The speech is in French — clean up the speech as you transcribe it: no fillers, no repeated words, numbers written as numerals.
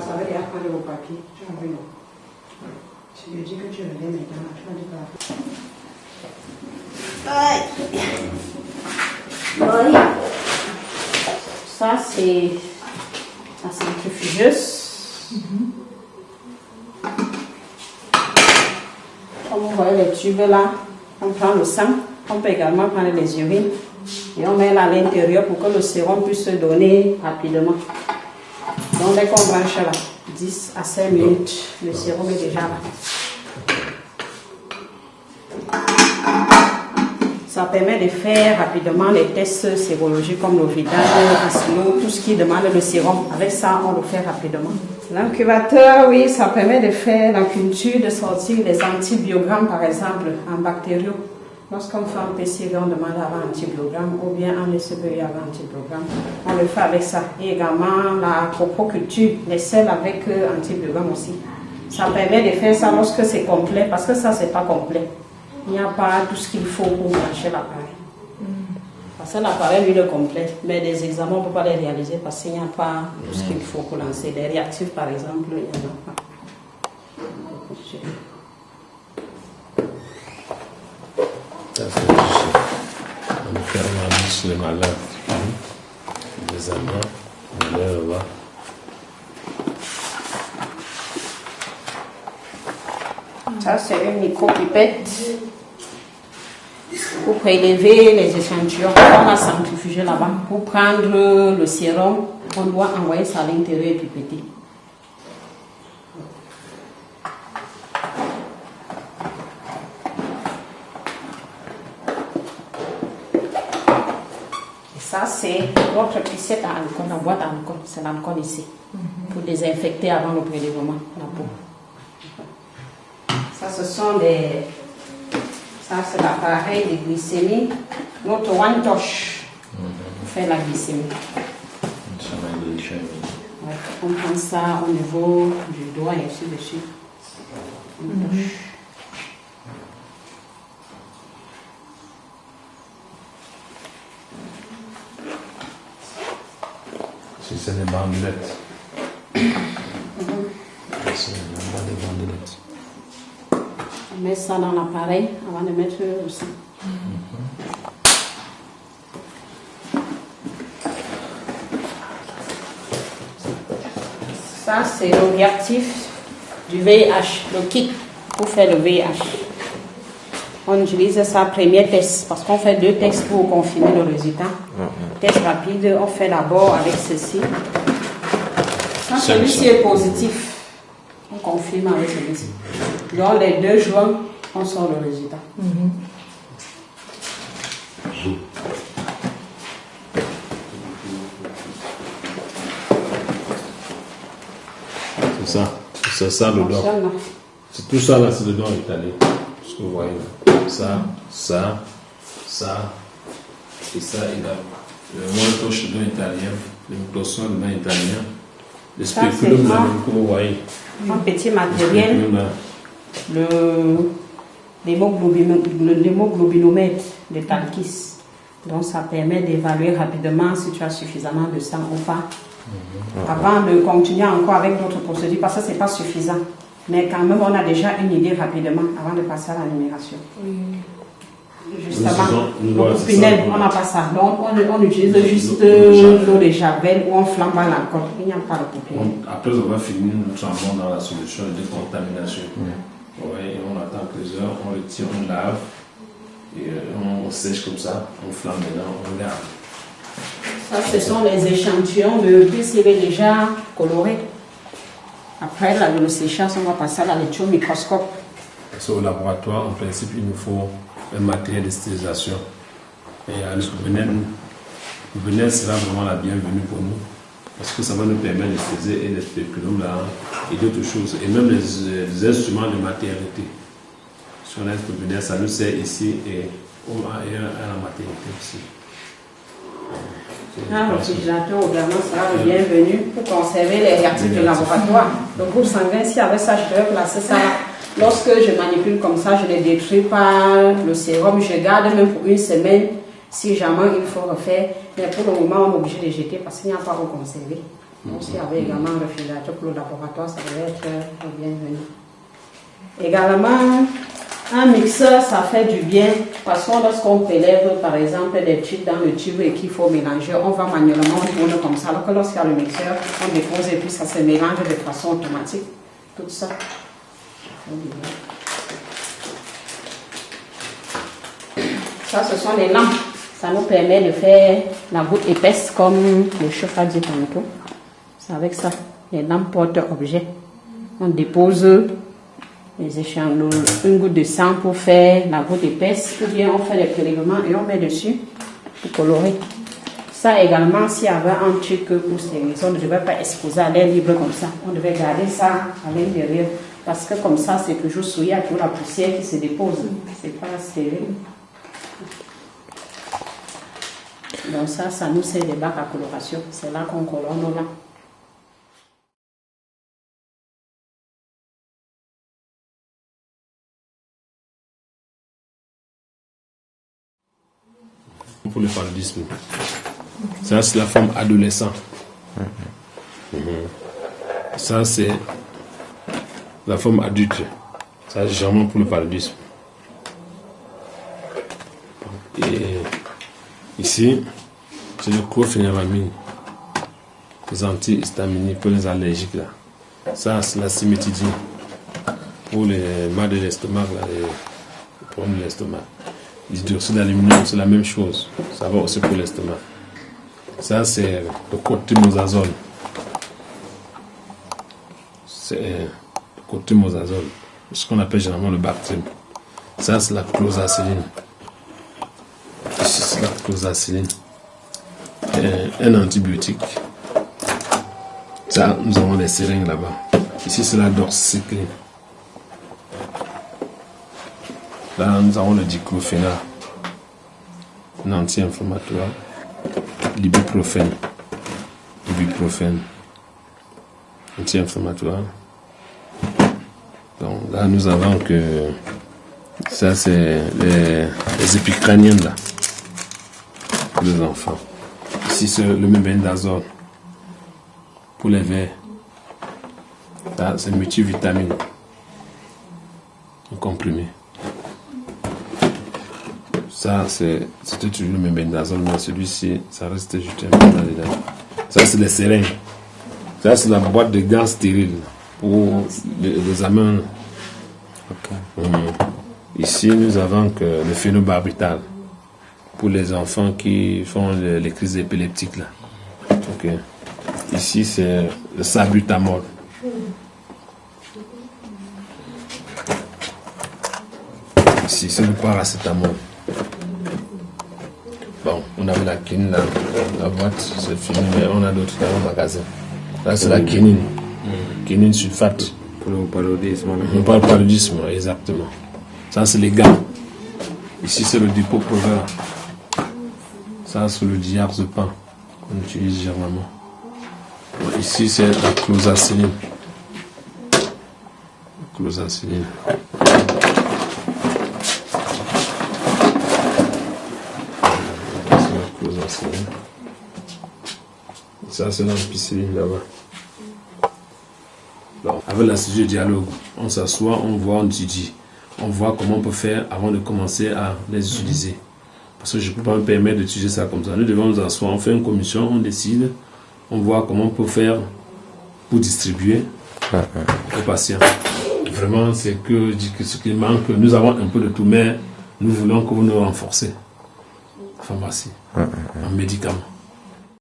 Ça veut dire prendre vos papiers. Tu as vu, non? Tu me dis que tu reviens maintenant. Tu vas dire quoi? Ça, c'est la centrifugeuse. Comme vous voyez les tubes là, on prend le sang. On peut également prendre les urines. Et on met là à l'intérieur pour que le sérum puisse se donner rapidement. Donc dès qu'on branche là, 10 à 5 minutes, le sérum est déjà là. Ça permet de faire rapidement les tests sérologiques comme le vidage, l'aslo, tout ce qui demande le sérum. Avec ça, on le fait rapidement. L'incubateur, oui, ça permet de faire la culture, de sortir les antibiogrammes par exemple en bactériaux. Lorsqu'on fait un PCR, on demande avant antibiogramme ou bien en SPE avant antibiogramme. On le fait avec ça. Et également la coproculture, les sels avec antibiogramme aussi. Ça permet de faire ça lorsque c'est complet, parce que ça, c'est pas complet. Il n'y a pas tout ce qu'il faut pour brancher l'appareil. Parce que l'appareil, lui, est complet. Mais des examens, on ne peut pas les réaliser parce qu'il n'y a pas tout ce qu'il faut pour lancer. Les réactifs, par exemple, il n'y en a pas. On ferme la bouche les malades. Les amants, on les revoit. Ça, c'est une micro-pipette pour prélever les échantillons. On a centrifugé là-bas. Pour prendre le sérum, on doit envoyer ça à l'intérieur et pipetter. Ça, c'est votre pincette à alcool, la boîte à alcool. C'est l'alcool ici. Pour désinfecter avant le prélèvement, la peau. Ça, ce sont des... Ça, c'est l'appareil de glycémie. Notre one touch pour faire la glycémie. Ouais, on prend ça au niveau du doigt et ainsi de suite. One touch. C'est des bandelettes. C'est des bandelettes. On met ça dans l'appareil avant de mettre le sang. Ça, c'est le réactif du VIH, le kit pour faire le VIH. On utilise ça premier test parce qu'on fait 2 tests pour confirmer le résultat. Test rapide, on fait d'abord avec ceci. Quand celui-ci est positif, on confirme avec celui-ci. Donc les 2 jours, on sort le résultat. C'est ça le don. C'est tout ça là, c'est le don italien. Ce que vous voyez là. Ça et ça et là. Le moins touche le don italien, le microscope le don italien, le spéculum que vous voyez. Un petit matériel, l'hémoglobinomètre de Talkis. Donc ça permet d'évaluer rapidement si tu as suffisamment de sang ou pas. Avant de continuer encore avec d'autres procédures, parce que ce n'est pas suffisant. Mais quand même, on a déjà une idée rapidement avant de passer à la numération. Justement, le Pinel, on n'a pas ça. Donc, on utilise juste l'eau de javel ou on flambe à l'alcool. Il n'y a pas de Pinel. Après avoir fini, nous tremblons dans la solution de décontamination. Ouais, et on attend plusieurs heures, on le tire, on lave, et on sèche comme ça, on flambe dedans, on lave. Ça, ce sont les échantillons de PCB déjà colorés. Après le séchage, on va passer à la lecture au microscope. Au laboratoire, en principe, il nous faut un matériel de stérilisation. Et le Venel sera vraiment la bienvenue pour nous, parce que ça va nous permettre de faire les spéculums là, et d'autres choses, et même les instruments de maternité. Si on a un Venel, ça nous sert ici et à la maternité aussi. Le réfrigérateur également sera le bienvenu pour conserver les réactifs du laboratoire. Le groupe sanguin, si avec ça, je devais placer ça. Lorsque je manipule comme ça, je ne les détruis pas le sérum, je garde même pour 1 semaine. Si jamais il faut refaire, mais pour le moment, on est obligé de jeter parce qu'il n'y a pas où conserver. Donc, s'il y avait également un réfrigérateur pour le laboratoire, ça devait être bienvenu. Également, un mixeur, ça fait du bien parce que lorsqu'on prélève par exemple des tubes dans le tube et qu'il faut mélanger, on va manuellement tourner comme ça. Alors que lorsqu'il y a le mixeur, on dépose et puis ça se mélange de façon automatique. Tout ça. Ça, ce sont les lampes. Ça nous permet de faire la goutte épaisse comme le chef a dit tantôt. C'est avec ça. Les lampes porte-objets. On dépose les échantillons, une goutte de sang pour faire la goutte épaisse, ou bien on fait les prélèvements et on met dessus pour colorer. Ça également, s'il y avait un truc pour stériliser, on ne devait pas exposer à l'air libre comme ça. On devait garder ça à l'intérieur parce que comme ça, c'est toujours souillé, il y a toujours la poussière qui se dépose. C'est pas stérile. Donc ça nous sert des bacs à coloration. C'est là qu'on colore nos lampes. Pour le paludisme. Ça, c'est la forme adolescent. Ça, c'est la forme adulte. Ça, c'est généralement pour le paludisme. Et ici, c'est le chlorphényramine. Les antihistaminiques pour les allergiques. Là. Ça, c'est la cimétidine. Pour les mal de l'estomac, les problèmes de l'estomac. L'hydroxyde d'aluminium, c'est la même chose. Ça va aussi pour l'estomac. Ça, c'est le cotrimoxazole. C'est le cotrimoxazole. Ce qu'on appelle généralement le Bactrim. Ça, c'est la chlorzacilline. Ici, c'est la chlorzacilline. Un antibiotique. Ça, nous avons des seringues là-bas. Ici, c'est la doxycycline. Là, nous avons le diclofénac, un anti-inflammatoire, l'ibuprofène, anti-inflammatoire. Donc là, nous avons que ça, c'est les épicraniennes là, pour les enfants. Ici, c'est le mébendazole pour les vers. Là, c'est multivitamine, un comprimé. Ça, c'était toujours le mébendazole, mais celui-ci, ça reste juste un peu là-dedans. Ça, c'est les seringues. Ça, c'est la boîte de gants stériles pour les amens. Okay. Ici, nous avons que le phénobarbital pour les enfants qui font les crises épileptiques. Là. Okay. Ici, c'est le salbutamol. Ici, c'est le paracétamol. Bon, on avait la quinine là, la boîte, c'est fini, mais on a d'autres dans le magasin. Là, c'est la quinine. Quinine sulfate. Pour le paludisme. On parle paludisme, exactement. Ça, c'est les gants. Ici, c'est le dipoprovera. Ça, c'est le diazepam qu'on utilise généralement. Bon, ici, c'est la chlorzacilline. Chlorzacilline. Ça, c'est l'ampicilline là-bas. Donc, avec l'institut de dialogue, on s'assoit, on voit, on étudie. On voit comment on peut faire avant de commencer à les utiliser. Parce que je ne peux pas me permettre d'utiliser ça comme ça. Nous devons nous asseoir, on fait une commission, on décide, on voit comment on peut faire pour distribuer aux patients. Vraiment, c'est que je dis que ce qui manque, nous avons un peu de tout, mais nous voulons que vous nous renforcez. Pharmacie, en médicaments.